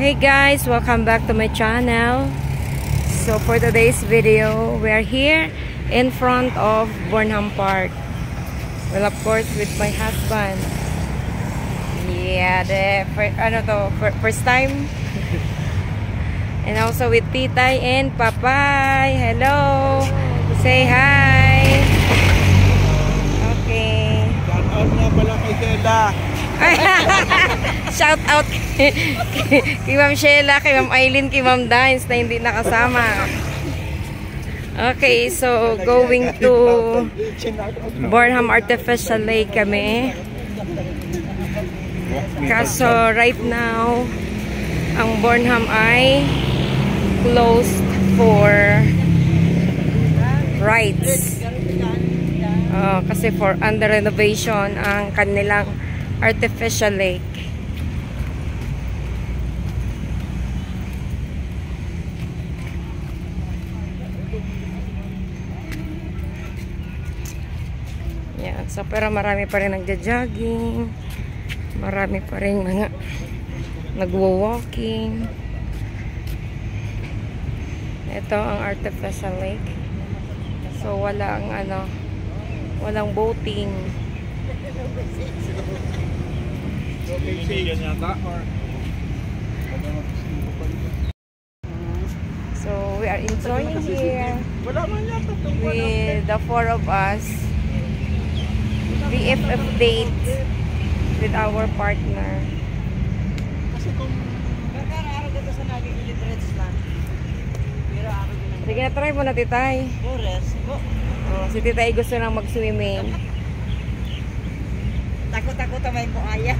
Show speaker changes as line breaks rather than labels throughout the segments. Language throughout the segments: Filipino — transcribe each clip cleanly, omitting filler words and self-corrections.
Hey guys, welcome back to my channel. So for today's video, we are here in front of Burnham Park. Well, of course, with my husband. Yeah, first time. And also with Titay and Papay. Hello. Say hi. Okay.
Shout out nga pala kay Sheila.
Shout out kay Ma'am Sheila, kay Ma'am Aileen, kay Ma'am Dines na hindi nakasama. Okay, so going to Burnham Artificial Lake kami. Kaso right now, ang Burnham ay closed for rides. Kasi for under renovation ang kanilang artificial lake. Yan. So, pero marami pa rin nagja-jogging. Marami pa rin mga nagwo-walking. Ito ang artificial lake. So, walang boating. So we are enjoying here with the four of us. BFF date with our partner. Sige na, try mo na, Titay. Si Titay gusto nang mag-swimming.
Takot-takot may buhaya.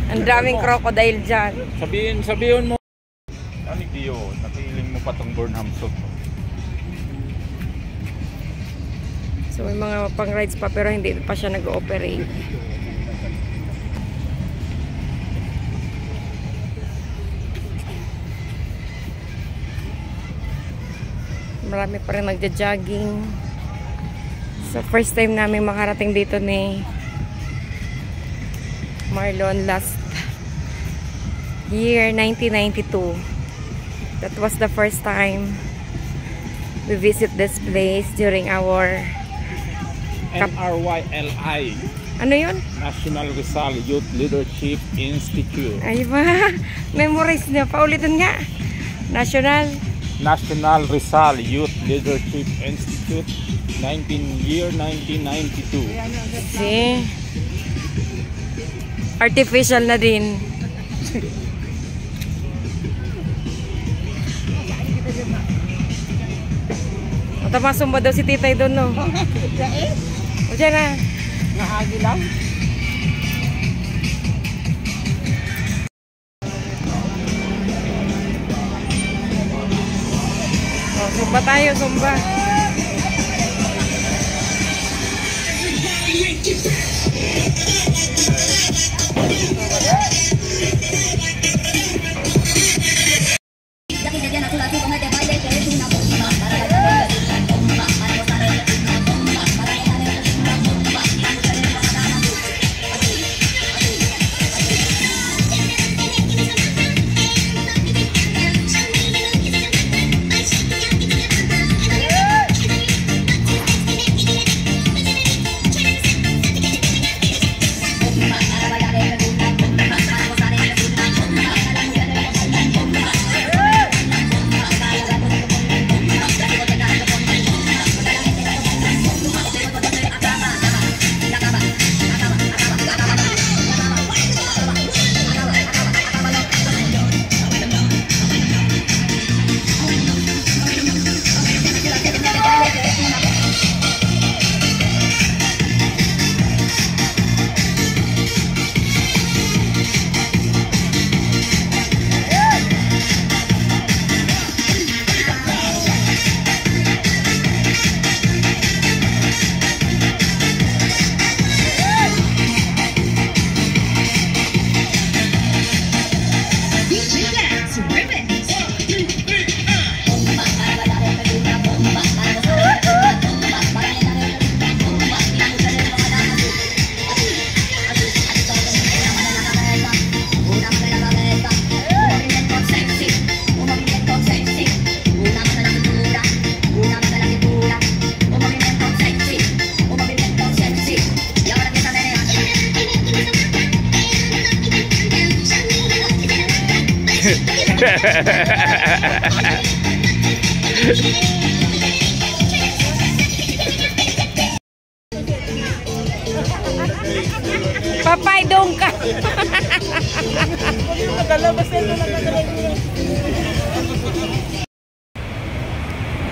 Ang daming crocodile dyan.
Sabihin mo. Ano Dio, nakiling mo pa tong Burnham Soup.
So may mga pang rides pa pero hindi pa siya nag-ooperate. Marami pa rin nagja-jogging. So first time namin makarating dito ni Marlon last year 1992. That was the first time we visit this place during our
NRYLI.
Ano yun?
National Rizal Youth Leadership Institute.
Ay ba? Memorize niya. Paulitin nga. National
Rizal Youth Leadership Institute, 1992.
See? Artificial na din. Tamasumba daw si Titay doon, no? O dyan na.
Nahagi lang.
Sumba tayo, sumba. Papay dong ka.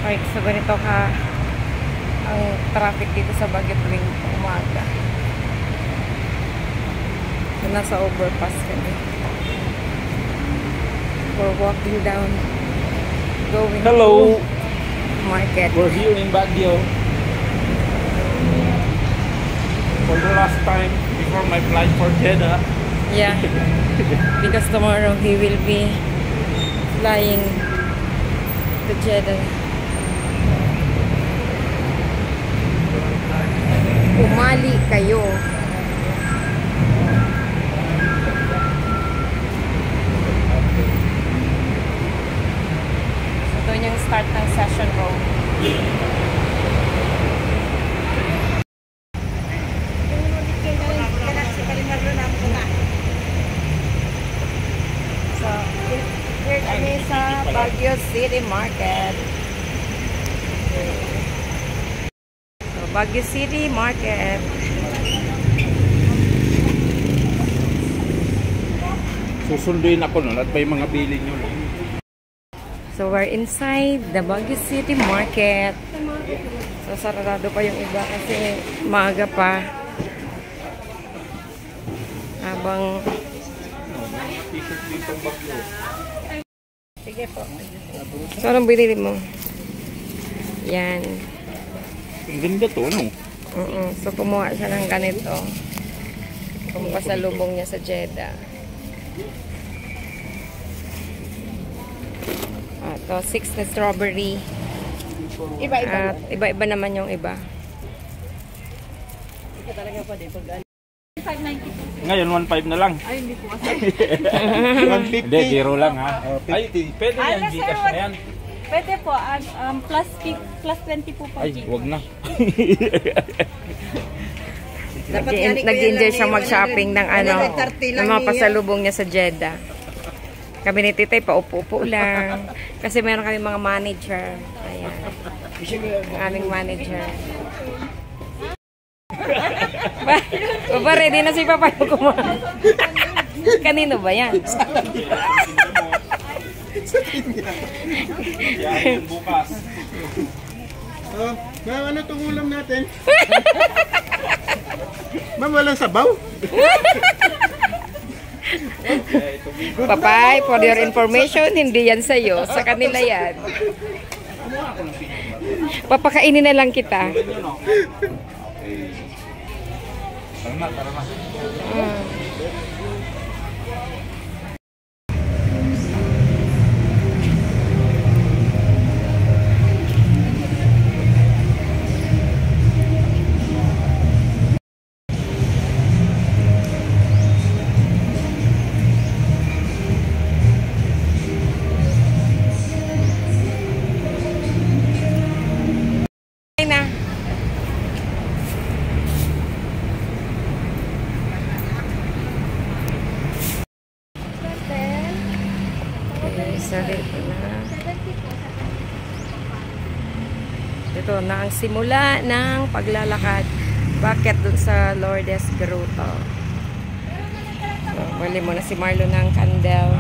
Okay, so ganito ka ang traffic dito sa Baguio tuwing umaga. So, nasa overpass kami. We're walking down, going
Hello.
to market.
We're here in Baguio. For the last time before my flight for Jeddah.
Yeah, because tomorrow he will be flying to Jeddah. Umali kayo. So, doon yung start ng session road. So, here kami sa Baguio City Market. So, Baguio City Market.
Susunduin ako nun at may mga bilin nyo.
So, we're inside the Baguio City Market. So, sarado pa yung iba kasi maaga pa. Habang sige po. So, anong binili mo? Yan.
Ang ganda to, no?
So, kumuha siya ng ganito. Kung pasalubong niya sa Jeddah. Ito, 6 na strawberry. At iba-iba naman yung iba.
Ngayon, 1.5 na lang.
Ay, hindi po kasi.
150. Hindi, biro lang ha. Ay, pwede yan, Gcash na yan.
Pwede po. Plus 20 po po.
Ay, wag na.
Nag-enjoy siya mag-shopping ng ng mga pasalubong niya sa Jeddah. Kami ni Titay, paupo-upo lang. Kasi meron kami mga manager. Ayan. Ang aming manager. Baba, ready na si Papa yung kumain. Kanino ba yan?
Yan, bukas.
Ma'am, ano itong ulam natin? Ma'am, walang sabaw?
Papay, for your information, hindi yan sa'yo. Sa kanila yan. Papakainin na lang kita.
Tara na.
Na. Okay, sorry na. Ito na ang simula ng paglalakad. Bakit dun sa Lourdes Grotto. So, bali mo na si Marlo ng candle.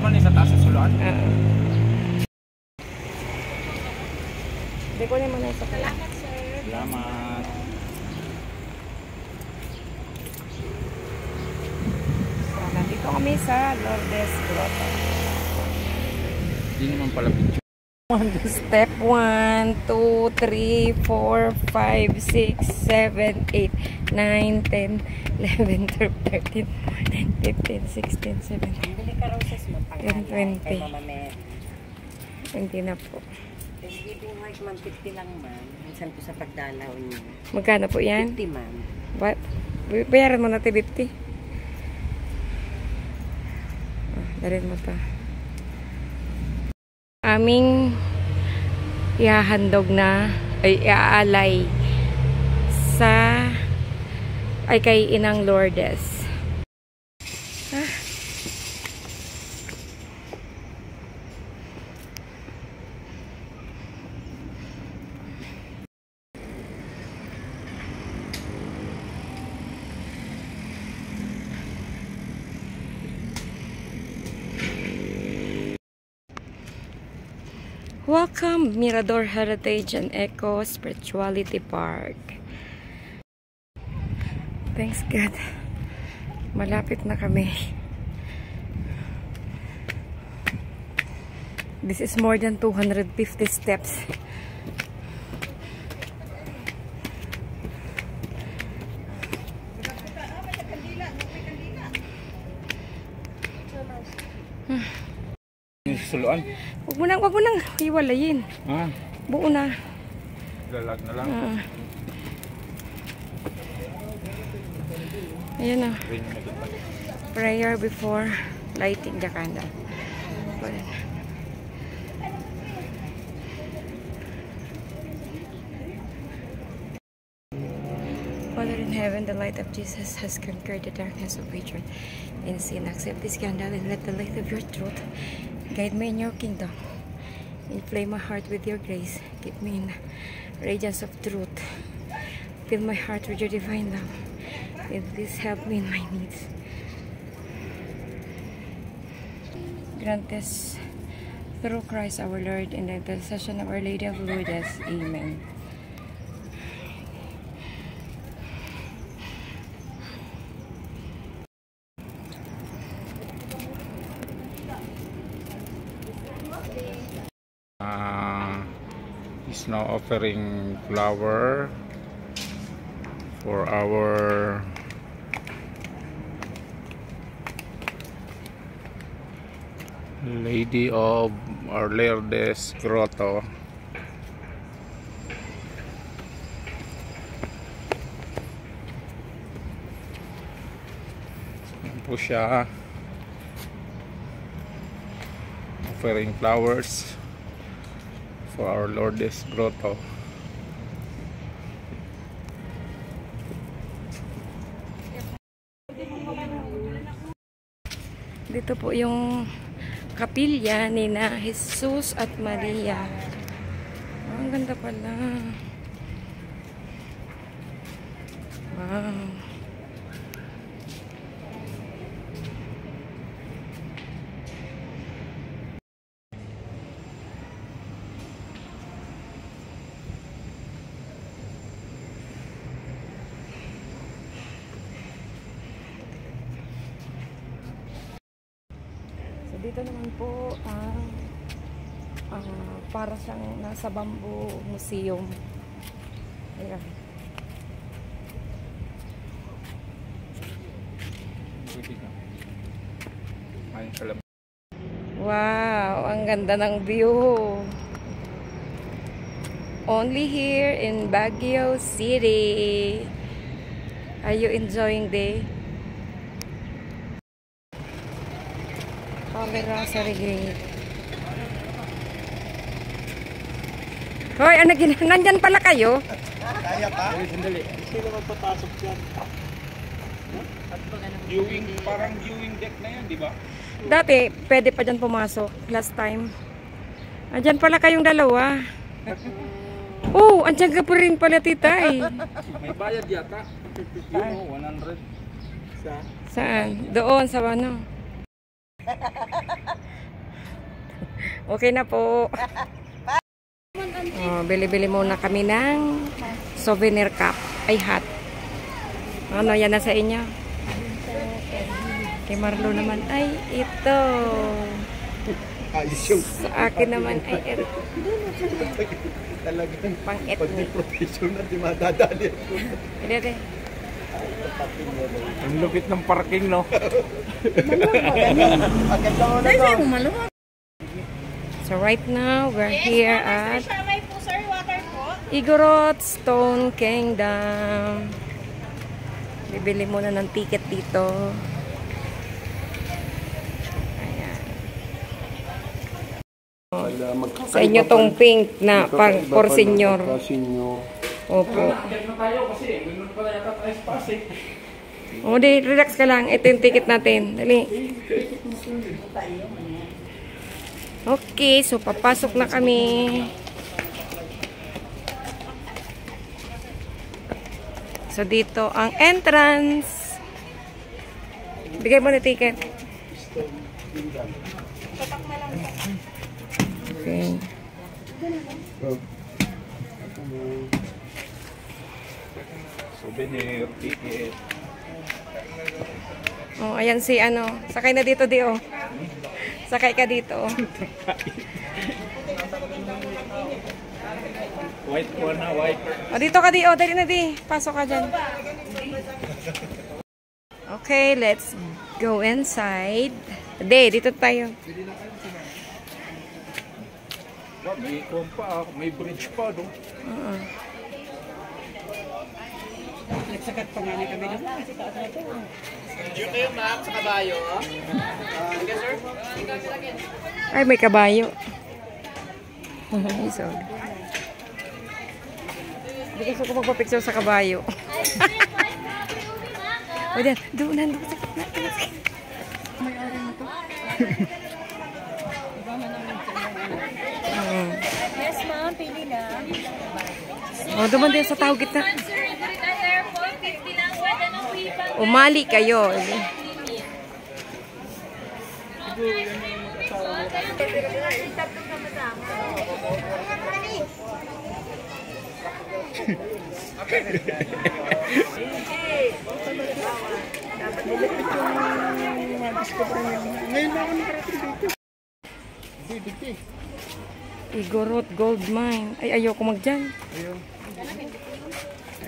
Ano sa taas sa suluan?
Hindi ko naman sa
Salamat, sir.
Salamat.
So, nandito kami sa Lourdes Grotto.
Hindi naman pala picture.
Step 1, 2, 3, 4, 5, 6, 7, 8, 9, 10, 11, 12, 13, 14, 15, 16, 17,
Bili ka roses mo.
10, 20.
Kay Mama Mer.
Hindi na po.
Thanksgiving white, ma'am. 50 lang, ma'am. Minsan po sa pagdalaw niyo.
Magkano po yan?
50, ma'am.
What? Bayaran mo natin 50. Darin mo to. Aming ihahandog na ay iaalay sa ay kay Inang Lourdes. Welcome, Mirador Heritage and Eco Spirituality Park. Thanks God. Malapit na kami. This is more than 250 steps.
Suluan.
Wag mo nang hiwalayin.
Ah,
Buo na.
lalag na lang.
Ayan na. Prayer before lighting the candle. Father in heaven, the light of Jesus has conquered the darkness of hatred and sin. Accept this candle and let the light of your truth guide me in your kingdom. Inflame my heart with your grace. Keep me in the radiance of truth. Fill my heart with your divine love. And please help me in my needs. Grant this through Christ our Lord and the intercession of Our Lady of Lourdes. Amen.
He's now offering flower for our Lady of Our Lourdes Grotto. Yan po siya, offering flowers for Our Lourdes Grotto.
Dito po yung kapilya ni na Jesus at Maria. Oh, ang ganda pala. Wow. Dito naman po para siyang nasa Bamboo Museum. Ayan. Wow, ang ganda ng view. Only here in Baguio City. Are you enjoying the camera sa Regate? Hoy, nandyan pala kayo?
Kaya pa? Sandali. Sino magpapasok dyan?
Viewing, parang viewing deck na yan, di ba?
Dati, pwede pa dyan pumasok. Last time. Andyan pala kayong dalawa. Oh, andyan ka pa rin pala, titay.
May bayad yata. Yun, 100.
Saan? Doon, sa ano? Okay na po. Oh, bili-bili muna kami ng souvenir cup. Ay, hat. Ano, yan na sa inyo? Kay Marlo naman, ay, ito. Sa akin naman, ay, ito.
Talagang
Pang-et
pag di professional, di madadali ako.
Ito.
Ang lupit ng parking, no?
So right now, we're here at Igorot Stone Kingdom. Bibili muna ng ticket dito. Ayan. Sa inyo tong pink na pang for senior. Opo. O, di, relax ka lang. Ito yung ticket natin. Dali. Okay, so papasok na kami. So, dito ang entrance. Bigay mo na ticket. Okay.
Souvenir, ticket.
Oh, ayan si ano. Sakay na dito, di oh. Sakay ka dito.
White po na, white.
O, dito ka di oh. Dali na di. Pasok ka dyan. Okay, let's go inside. Dito tayo.
May ikon pa, may bridge pa, no?
Nagsakat pa nga kami doon.
Yung kayo ma'am sa kabayo. Okay, sir?
Ay, may kabayo. So, hindi gusto ko magpa-picture sa kabayo. O diyan, doon sa gitna. May ari na to.
Yes, ma'am. Pili na.
O, duman din sa tao gitna. Umali kayo.
Ngayon na ako nakarating dito. Dito.
Igorot Gold Mine. Ay, ayoko magdyan.
Ayun.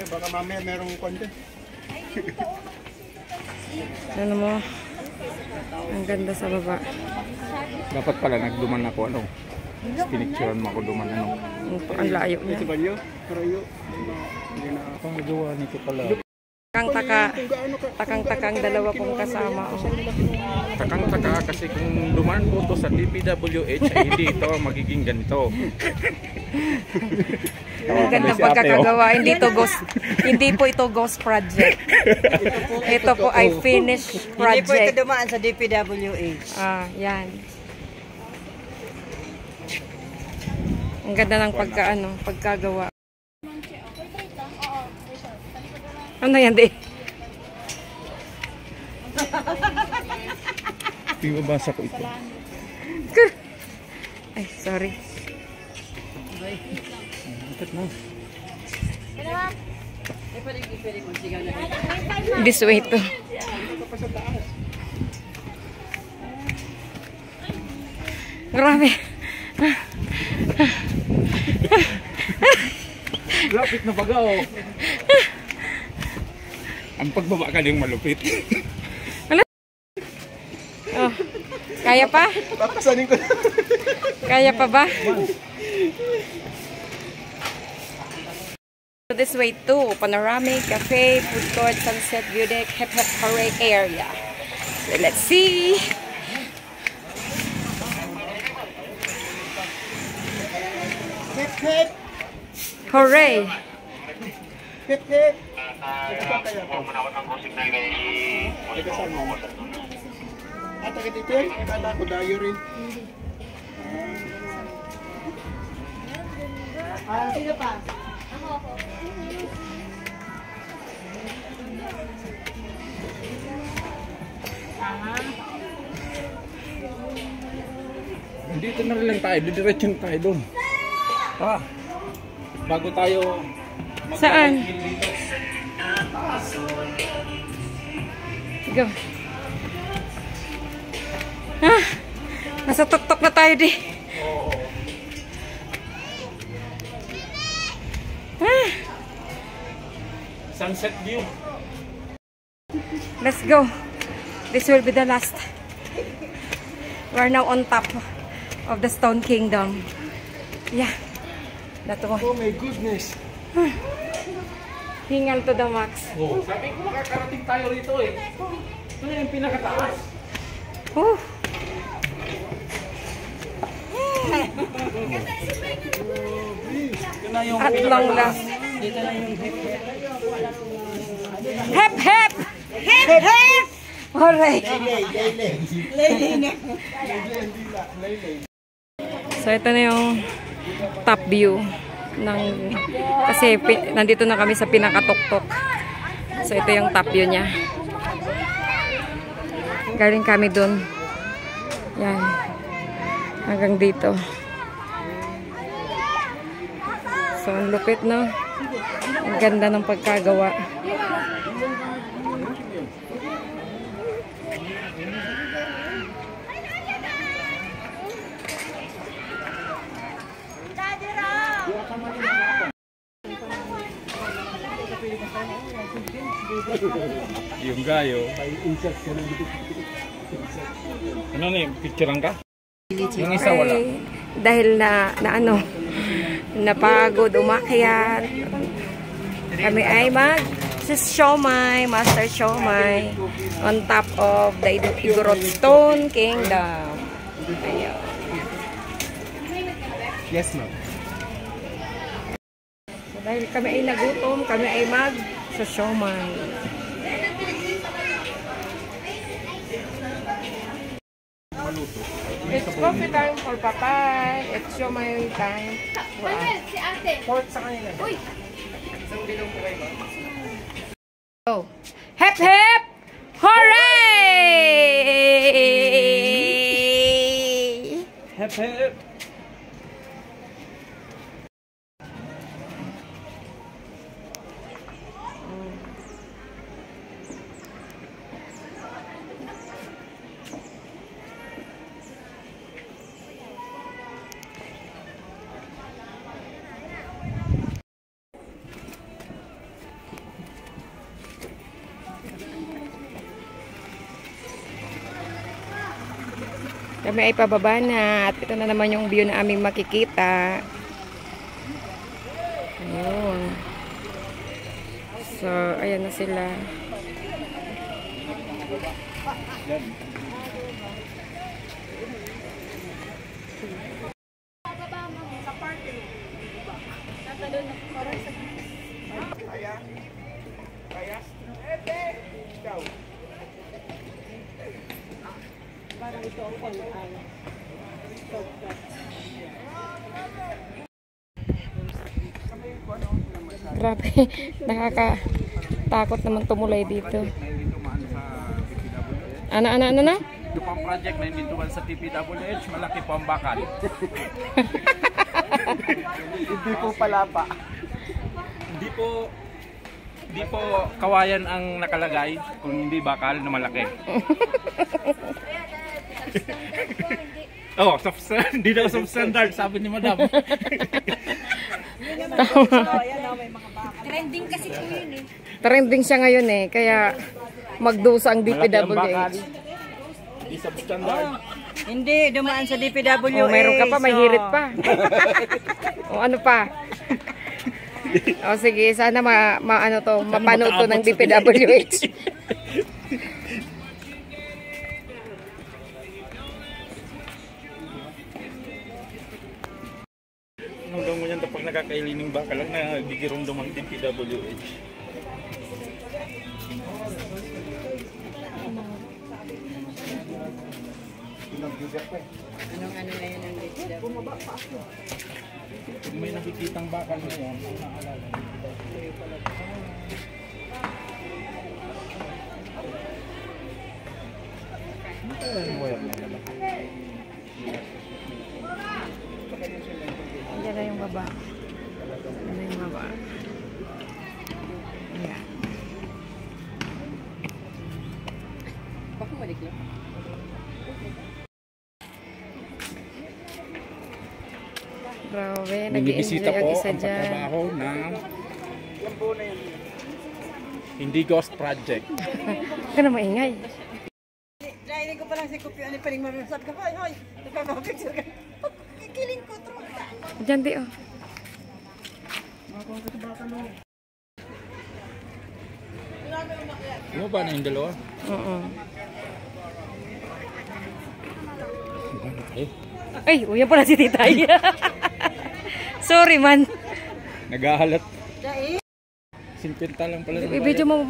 Baka mamaya merong content.
Ano mo? Ang ganda sa baba.
Dapat pala nagduman ako, ano? Pinicturean mo ako duman, ano?
Ang layo niya.
Ito ba yun? Karayo. Hindi na
Ang nagawa nito pala.
Takang-takang dalawa kong kasama. Oh.
Takang-taka kasi kung duman po to sa DPWH ay hindi ito magiging ganito.
Ang ganda pagkakagawa. Hindi po ito ghost project. Ito po ay finished project.
Hindi po ito dumaan sa DPWH.
Ah, yan. Ang ganda ng pagkagawa. Ano yan, di?
Pinabasa ko ito.
Ay, sorry. This way to. Grabe.
Lapit na baga, oh. Ang pagbaba ka yung malupit.
Oh. Kaya pa?
papasanin ko.
Kaya pa ba? So this way too, panoramic, cafe, food court, sunset view deck, hep hep hooray area. So let's see.
Hip hip.
Hooray!
Hip hip. Ito ba kaya po? Ito saan mo? Taga dito yun? Kala ko dayo rin. Sino pa?
Dito na rin lang tayo, didiretso na tayo doon. Bago tayo
Saan? Go. Ah, nasa tuktok na tayo di. Ah,
sunset view.
let's go. This will be the last. We're now on top of the Stone Kingdom. Yeah. That one.
Oh my goodness.
Hingal to the max.
Oh, sabi ko makakarating tayo rito eh. Ito yung pinakataas.
Oh.
Ito na yung
At long last. Hep hep! Hep hep! Alright. So ito na yung top view ng kasi nandito na kami sa pinakatuktok. So ito yung top view niya. Galing kami dun. Yan. Hanggang dito. So, ang lupit, no? Ang ganda ng pagkagawa.
Yung gayo. Ano na yung picturean ka? Yung isa wala.
Dahil na ano, napagod umakyat. Kami ay siomai, master siomai on top of the Igorot Stone Kingdom. Ayun.
Yes, ma'am.
So, dahil kami ay nagutom, kami ay siomai. It's coffee time for Papay. It's siomai time. Pork sa kanila. Uy! Oh. Hep hep! Hooray!
Hep hep!
Kami ay pababa na at ito na naman yung view na aming makikita. Ayun. So, ayan na sila. Grabe, nakakatakot naman tumulay dito. Ano?
Ito pang project na hindi tuwan sa TPWH, malaki po ang bakal.
Hindi po palapa.
Hindi po kawayan ang nakalagay, kung hindi bakal na malaki. Oh, hindi daw substandard, sabi ni Madam.
Trending kasi po yun eh.
Trending siya ngayon eh, kaya magdusa ang
Malaki ang bakal.
DPWH.
Hindi substandard.
Hindi, dumaan sa DPWH.
Oh, mayroon ka pa, may hirit pa. O ano pa? O sige, sana mapanood to ng DPWH.
Hanggang mo yan pag nakakailining bakal lang na bigirong ang DPWH.
Anong ano na yun ang DPWH?
Kung may nakikitang bakal na yan, ang naalala.
Ayan na yung baba. Ayan na yung baba. Ayan.
Baka maliklo.
Grabe,
Binibisita
nag-i-enjoy ang
po
isa
ang
dyan.
pagtrabaho ng Hindi Ghost Project.
Huwag ka na maingay.
Nainig ko pa lang si Kupi, ano pa rin marunod ka, hoy, nagpapapicture ka. Kikiling ko, truta.
Diyan di oh.
Ano ba na yung dalawa?
Oo.
Eh,
Ay, uyan pala si Titay. Sorry man.
naghahalat. Simpinta lang pala.
I-video mo.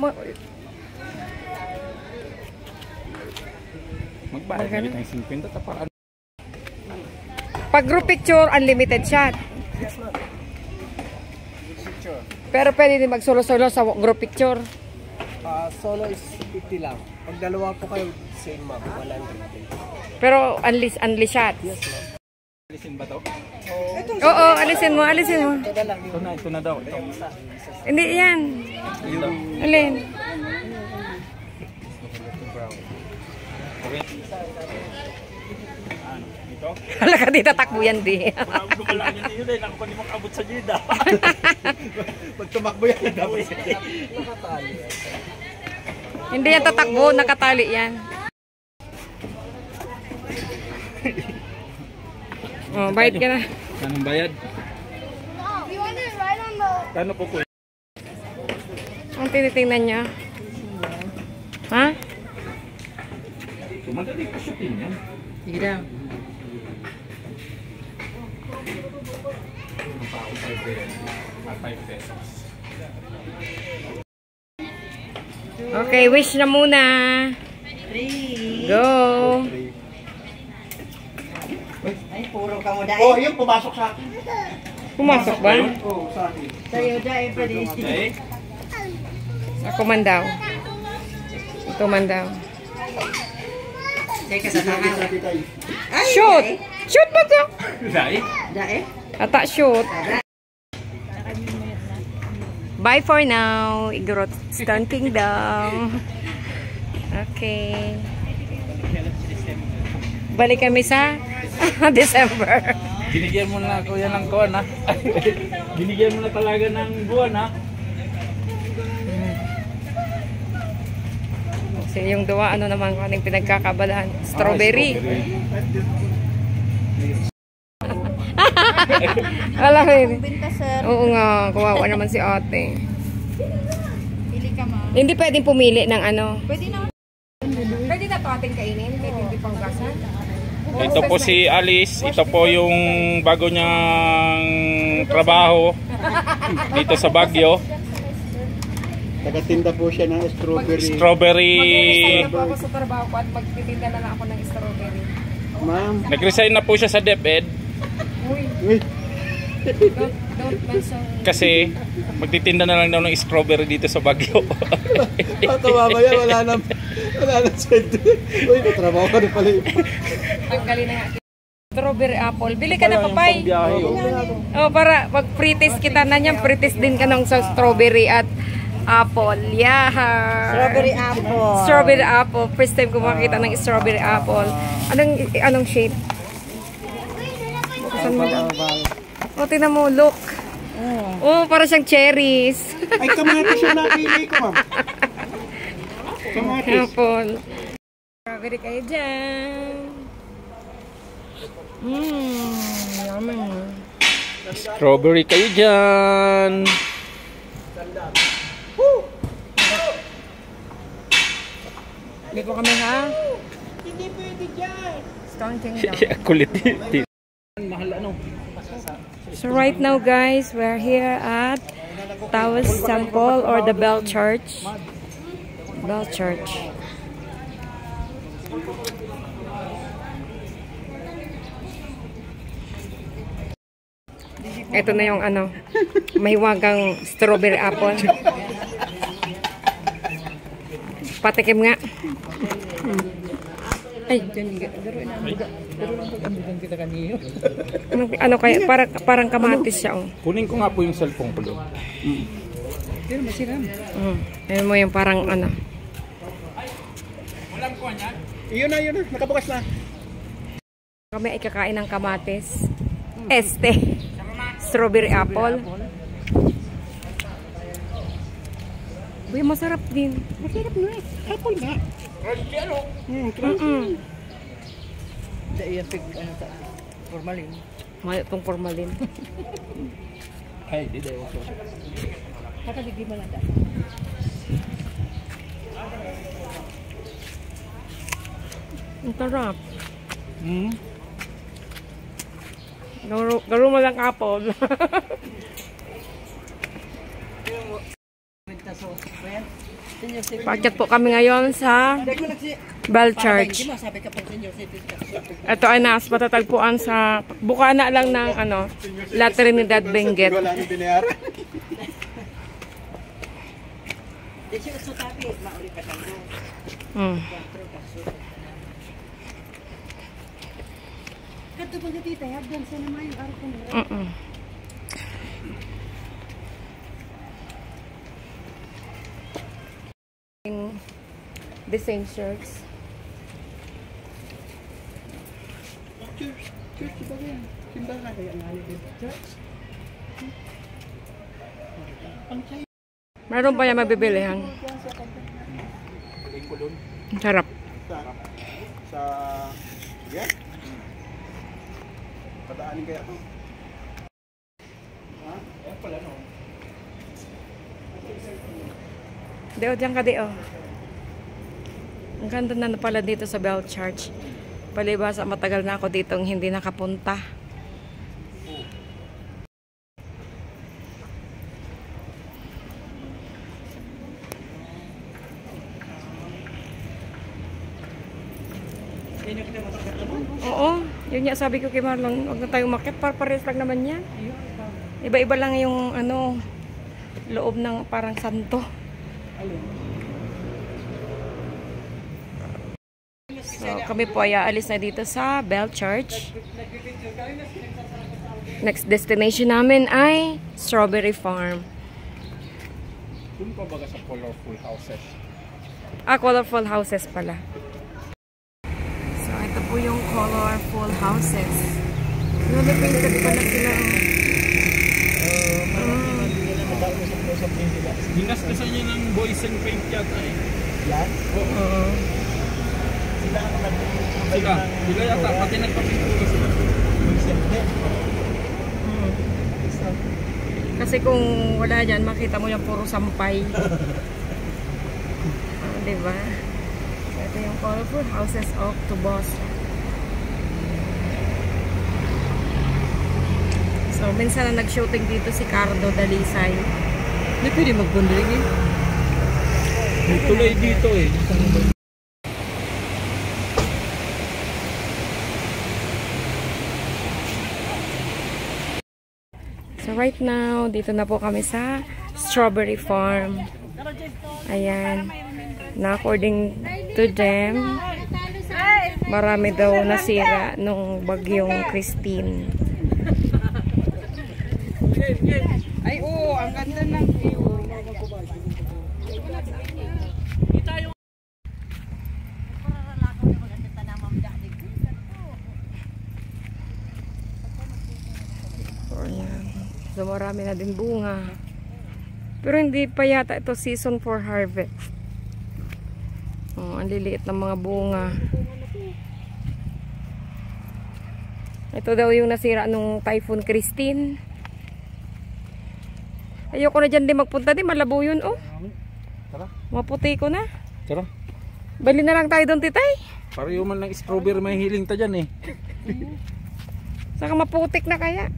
Magbayad na kita yung simpinta. Tapaan.
Pag group picture, unlimited shot. Pero pwede din mag-solo-solo sa group picture.
Solo is 50 lang. Pag dalawa po kayo, same ma'am, 100.
Pero unli shot.
Yes ma'am.
Alisin ba to?
Oo, alisin mo, alisin mo.
Ito na daw. Ito.
Hindi yan. Alin?
Okay. Ito?
Hala ka, di tatakbo yan, di.
Lumalagyan niyo yun eh. Naku pa di makabot sa Jeddah.
Pag tumakbo yan, dapat.
Hindi yan tatakbo, nakatali yan. Oh, bayad ka na.
Anong bayad? Kano po po?
Ang tinitingnan niya. Ha?
Madali ko shootin yan.
Sige daw.
Okay, wish na muna. Go.
Ay, puro ka mo dahil.
Oh, yun, pumasok sa akin.
Pumasok ba?
Oo, sa akin.
Sa'yo dahil pa din.
Okay.
Ako man daw. Ito man daw.
Dahil ka sa takas.
Shoot! Shoot ba to?
Dahil?
Dahil?
Ata shoot. Bye for now. Igorot Stone Kingdom. Okay. Balik kami sa December.
Binigyan mo na kuya ng kuwan ha. Binigyan mo na talaga ng buwan ha.
Kasi yung duwa, ano naman kaning pinagkakabalahan? Strawberry. Alam mo yun. Oo nga, kawawa naman si ate.
Pili ka ma.
Hindi pwedeng pumili ng ano.
Pwede na.
Pwede na to ating kainin, pwede hindi pang gasan.
Ito po si Alice. Ito po yung bago niyang trabaho dito sa Baguio.
Tagatinda po siya ng strawberry.
Strawberry.
Mag-resign na po ako sa trabaho ko at magtitinda na lang ako ng strawberry.
Ma'am.
Nag-resign na po siya sa DepEd
Uy,
Uy,
don't mention.
kasi magtitinda na lang daw ng strawberry dito sa Baguio.
kawawa yan. Wala na sweldo. Uy, natrabaho ka na pala yun.
Tanggalin na nga. Strawberry apple. Bili ka na, papay. Oh, para pag pre-taste kita na niyan, pre-taste din ka ng sa strawberry at apple. Yeah.
Strawberry apple.
Strawberry apple. First time ko makakita ng strawberry apple. Anong shade? Buksan mo lang. Oh, tingnan mo, look. Oh, para siyang cherries.
Ay, kamatis yung napili ko, ma'am. Kamatis.
Apple. Strawberry kayo dyan. Yummy.
Strawberry kayo dyan.
Dito kami ha? Hindi pwede dyan. Stone Kingdom.
Kulit.
So right now guys, we're here at Taoist Temple or the Bell Church. Bell Church. Ito na yung ano, may wagang strawberry apple. Patikim nga. Ay, ano kaya, parang kamatis siya. Oh.
Kunin ko nga po yung cellphone ko doon.
Ayun mo yung parang ano.
Iyon na, nakabukas na.
Kami ay kakain ng kamatis. Strawberry apple. Uy, masarap din.
Masarap na eh. Apple nga.
Dahil yung formalin.
Mahal itong formalin.
Ay, di daw.
Kakagigli mo lang
Ang sarap. Garo mo lang apple. Pakyat po kami ngayon sa Bell Church. Ito ay nas matatagpuan sa bukana lang ng ano, La Trinidad Benguet.
Wala nang binayaran.
Kato pag tita, hagdan sa naman yung araw ko nila.
The same shirts.
Church ba yan? Simbahan kaya nga yun. Church?
Meron pa yan mabibilihan. Sarap.
Sa... Yeah? Padaanin kaya ito? Ha? Ayan pala no?
Deo, diyan ka deo. Ang ganda na pala dito sa Bell Church. Palibhasa matagal na ako dito hindi nakapunta. Oo, yun nga sabi ko kay Marlon, huwag na tayong umakyat, pares lang naman yan. Iba-iba lang yung ano, loob ng parang santo. So, kami po ay aalis na dito sa Bell Church. Next destination namin ay Strawberry Farm.
Doon pa baga sa colorful houses?
Ah, colorful houses pala. So, ito po yung colorful houses. Nalipinted pala sila.
Ginaskasan niya ng boys and paint yata eh.
Yan?
Oo.
Sila yata, pati nagpapintura sila.
Kasi kung wala dyan, makita mo yung puro sampay. Diba? So, ito yung colorful houses of Tubos. So, minsan na nag-shooting dito si Cardo Dalisay. Hindi pwede mag-bundling eh.
May tulay dito eh.
So right now, dito na po kami sa Strawberry Farm. Ayan. Na according to them, marami daw nasira nung bagyong Christine.
Ay, oo, ang ganda ng view.
So, ayan. So marami na din bunga. Pero hindi pa yata ito season for harvest. Oh, ang liliit ng mga bunga. Ito daw yung nasira nung Typhoon Christine. Ayoko na dyan din magpunta din. Malabo yun, oh.
Tara.
Maputi ko na.
Tara.
Bali na lang tayo doon, titay.
Pareho man ng strawberry may hiling ta dyan eh.
Saka maputik na kaya.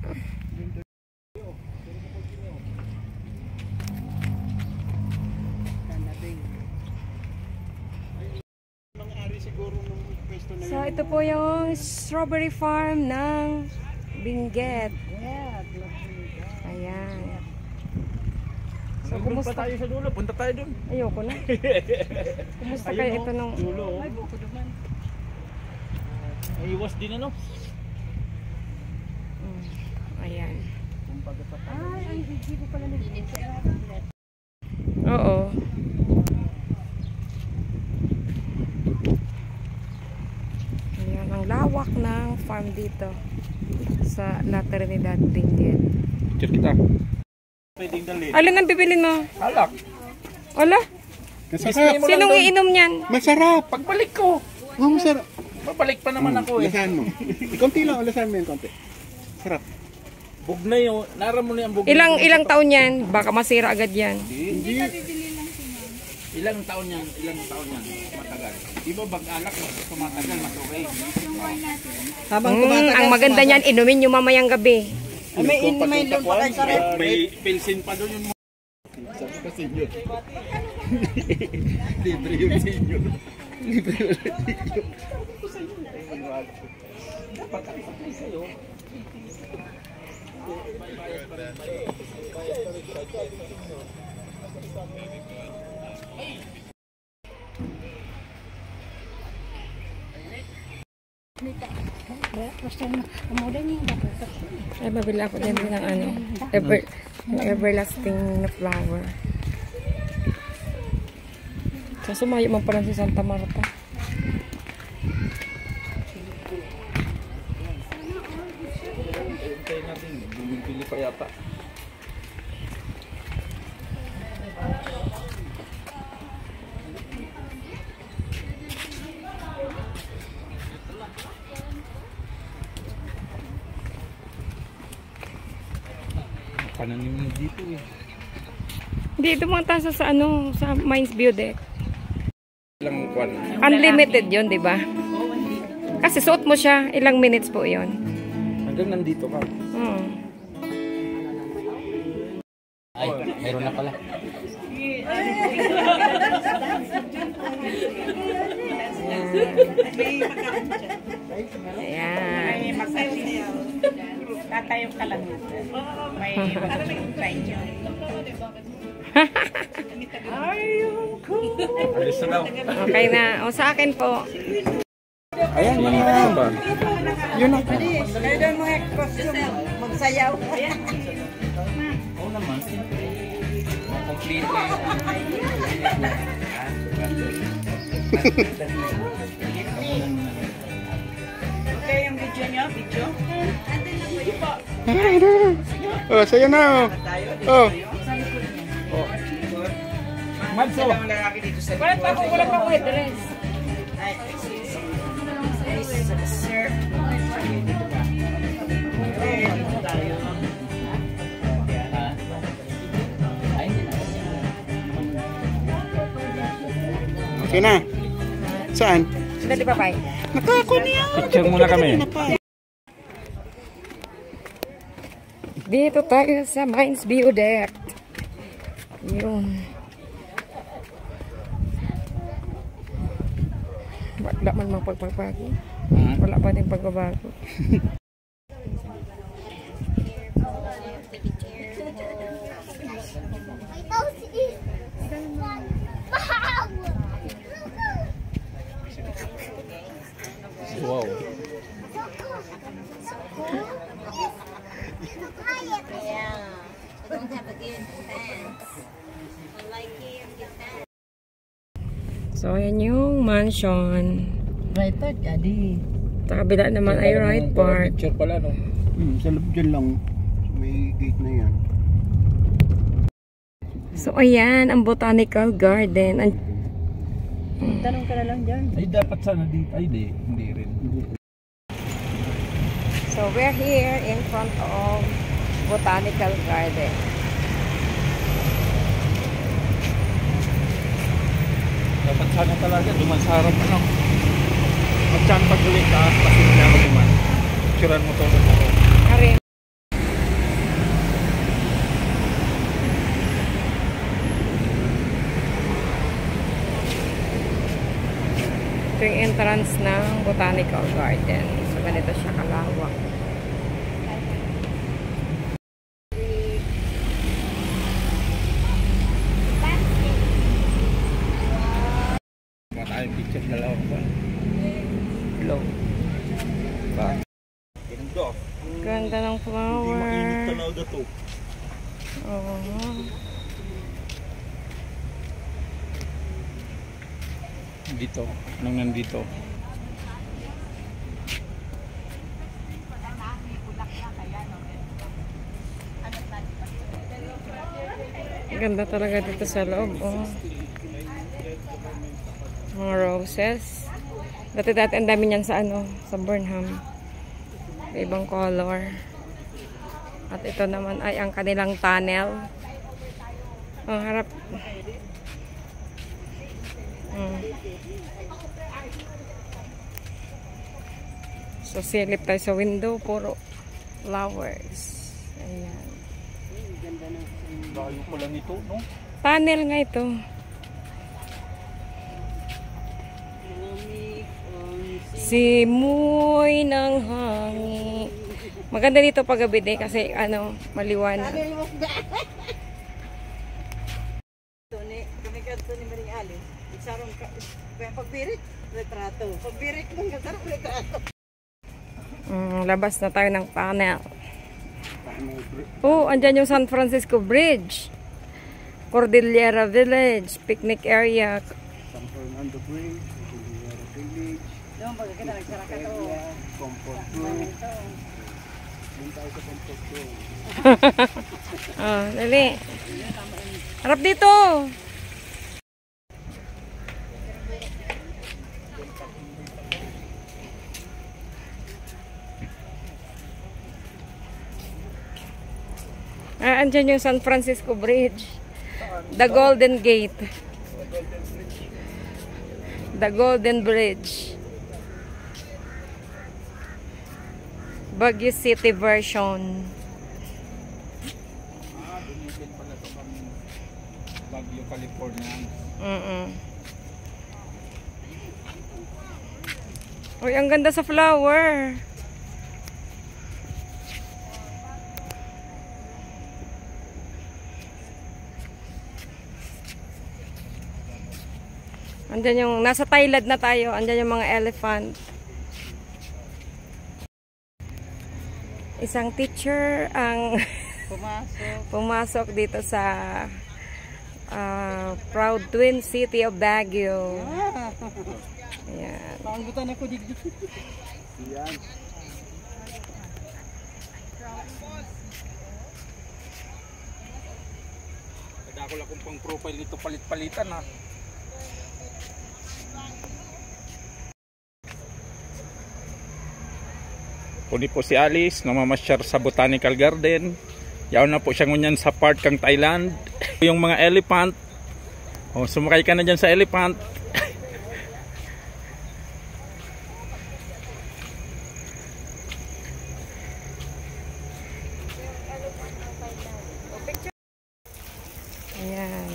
So, ito po yung strawberry farm ng Benguet. Ayan. So,
Kumusta
kumusta?
tayo sa dulo? Punta tayo dun.
Ayoko na. Kumusta kayo ito nung...
Dulo. Ay, iwas din ano?
Ayan.
Ay, ang hindi ko pala nag-iinit.
Oo. Ayan, ang lawak ng farm dito sa La Trinidad, Benguet.
Picture kita. Pwedeng dalhin.
Alin ang bibilin mo?
Alak.
Ala?
Masarap.
Sinong iinom niyan?
Masarap.
Pagbalik ko.
Oh, masarap.
Babalik pa naman ako eh.
Lasahan mo. Konti lang, lasahan mo yung konti. Sarap.
Bugnay yun. Nara mo na yung bugnay.
Ilang taon yan? Baka masira agad yan.
Hindi.
Ilang taon yan? Ilang taon yan? Matagal. Iba bag-alak mas tumatagal, mas okay.
Habang tumatagal.
Ang maganda niyan, inumin nyo mamayang gabi.
May loan pa kayo sa rin.
May pilsin pa doon yung mga...
Sabi ko senior. Libre yung senior. Libre yung senior.
Basta amuda niya dapat.
Ay, mabili ako din ng ano, everlasting na flower. So, sumayo man pala si Santa Marta.
Hintay natin, bumibili pa yata. Pananim mo dito eh.
Dito mga tasa sa ano, sa Mines View Deck.
Ilang kwan?
Unlimited yun, di ba? Kasi suot mo siya, ilang minutes po yun.
Hanggang nandito ka. Ay, meron na pala.
Ayan.
Tatayo ka lang natin. May magpapintay niyo.
Alis na daw.
Okay na. O sa akin po.
Ayan, yun na ba?
Yun na.
Kayo doon mga costume. Magsayaw.
Oo naman. Complete na
Okay, yung video niyo? Video?
Oh, sa'yo na. Oh.
Madso.
Wala pa ko address.
Sir.
Okay na. Saan?
Dali pa pa.
Nakako niya.
Picture muna kami.
Dito tayo sa Mines View Deck. Yun. Wala man magpagbago. Wala pa din pagbabago.
Wow. So, ayan yung mansion.
Right part, Adi.
Sa kabila naman ay right part.
Picture pala, no?
Sa loob dyan lang. May gate na yan.
So, ayan, ang botanical garden.
Tanong ka na lang dyan.
Ay, dapat sana dito. Ay, hindi rin.
So, we're here in front of botanical garden.
Dapat sana talaga duman sa harap, ano? At saan pag-ulit ka, kasi hindi ako duman. Picturean mo to doon ako.
Ari. Ito yung entrance ng botanical garden. So, ganito siya kalawak.
Matayong picture na lang ako.
Low.
Ba? Ganda.
Ganda ng flower.
Hindi mainit talaga to.
Oo.
Dito. Nung nandito.
Ganda talaga dito sa loob. Oh. Mga roses. Dati-dati ang dami niyan sa ano, sa Burnham. Ibang color. At ito naman ay ang kanilang tunnel. Ang harap. So, silip tayo sa window. Puro flowers. Ayan.
Layo pala nito, no?
Tunnel nga ito. Simoy ng hangin. Maganda dito pag gabi din kasi ano, maliwanag.
Kami kanto ni Maring Ali. Isarong pagbirit, retrato. Pagbirit mong kasarong retrato.
Labas na tayo ng tunnel. Oh, andyan yung San Francisco Bridge. Cordillera Village, picnic area.
San Fernando Bridge, Cordillera Village,
Doon, pag kita nagsara ka to.
Comfort Room. Doon tayo sa Comfort Room.
Oh, dali. Harap dito. Andyan yung San Francisco Bridge. The Golden Gate. The Golden Bridge. Baguio City version.
Baguio, California.
Uy, ang ganda sa flower. Andyan yung, nasa Thailand na tayo. Andyan yung mga elephant. Isang teacher ang pumasok dito sa proud Twin City of Baguio. Ayan.
Paanggutan ako dito.
Yan.
Kada ako lang kung pang profile nito palit-palitan ha. Puni po si Alice, namamasyar sa Botanical Garden. Yaw na po siya ngunyan sa part kang Thailand. Yung mga elephant. Oh, sumakay ka na dyan sa elephant.
Ayan.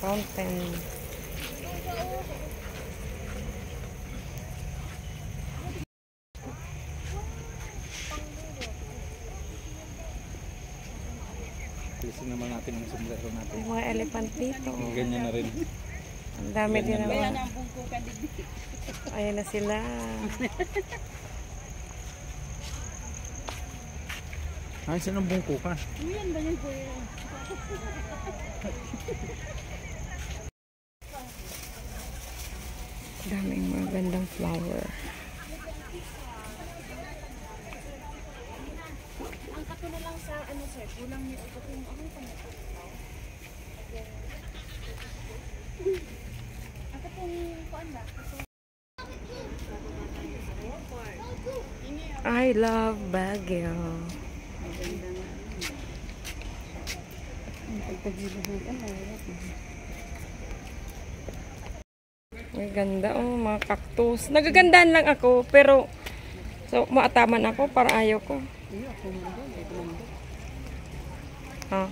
Fountain.
Alisin naman natin ang sombrero natin.
Yung mga elephant dito.
Ganyan na rin.
Ang dami din
Ganyan
naman.
Yan ang bungkukan dito.
Ayan na sila.
Ay, saan ang bungko ka?
Yan ba yun po yun?
Daming mga gandang flower.
Ang kato na lang sa ano sir, kulang nito ko kung akong pangatataw. Ako pong kuan ba?
I love Baguio. May ganda oh, mga cactus. Nagagandaan lang ako, pero so maataman ako para ayaw ko. Ha?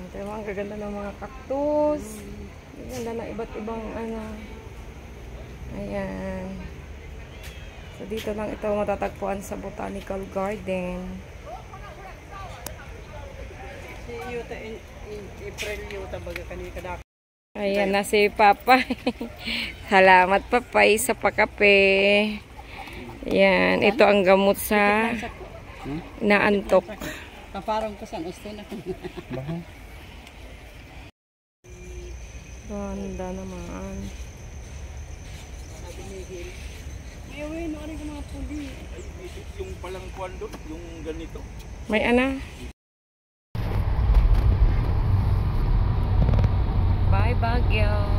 Ito ang gaganda ng mga cactus. Ang ganda ng iba't ibang ano. Ayan. So dito lang ito matatagpuan sa Botanical Garden.
Si Yuta in April Yuta baga kanina kadak.
Ayan na si Papa. Salamat Papay sa pakape. Ayan, ito ang gamot sa naantok.
Kaparang ko sa gusto na.
Ganda naman.
Ayun, ano yung mga puli.
Yung palang kwando, yung ganito.
May ana. Bye Baguio.